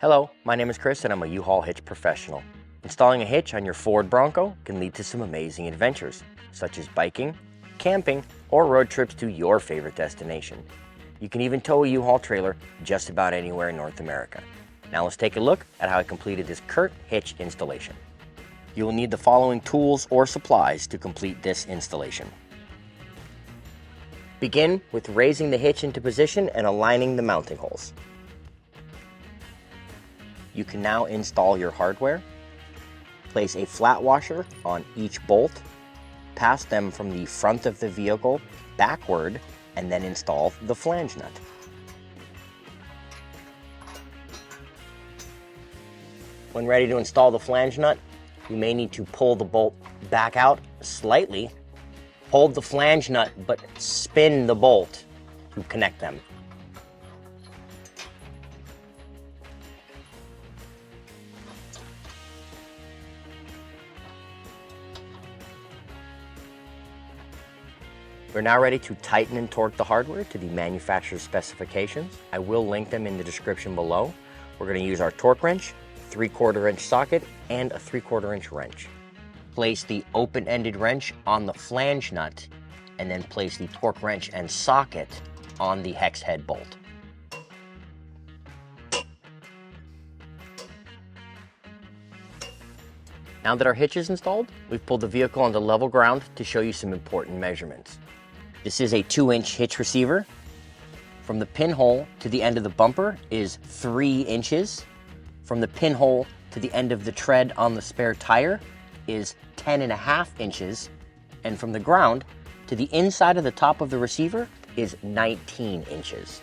Hello, my name is Chris and I'm a U-Haul hitch professional. Installing a hitch on your Ford Bronco can lead to some amazing adventures, such as biking, camping, or road trips to your favorite destination. You can even tow a U-Haul trailer just about anywhere in North America. Now let's take a look at how I completed this Curt Hitch installation. You will need the following tools or supplies to complete this installation. Begin with raising the hitch into position and aligning the mounting holes. You can now install your hardware. Place a flat washer on each bolt, pass them from the front of the vehicle backward, and then install the flange nut. When ready to install the flange nut, you may need to pull the bolt back out slightly, hold the flange nut, but spin the bolt to connect them. We're now ready to tighten and torque the hardware to the manufacturer's specifications. I will link them in the description below. We're going to use our torque wrench, 3/4 inch socket, and a 3/4 inch wrench. Place the open-ended wrench on the flange nut, and then place the torque wrench and socket on the hex head bolt. Now that our hitch is installed, we've pulled the vehicle onto level ground to show you some important measurements. This is a 2-inch hitch receiver. From the pinhole to the end of the bumper is 3 inches. From the pinhole to the end of the tread on the spare tire is 10.5 inches. And from the ground to the inside of the top of the receiver is 19 inches.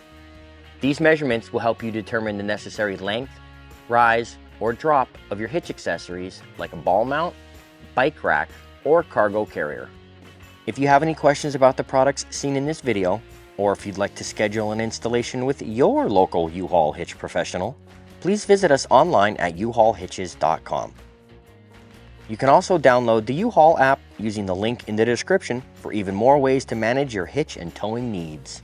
These measurements will help you determine the necessary length, rise, or drop of your hitch accessories like a ball mount, bike rack, or cargo carrier. If you have any questions about the products seen in this video, or if you'd like to schedule an installation with your local U-Haul hitch professional, please visit us online at uhaulhitches.com. You can also download the U-Haul app using the link in the description for even more ways to manage your hitch and towing needs.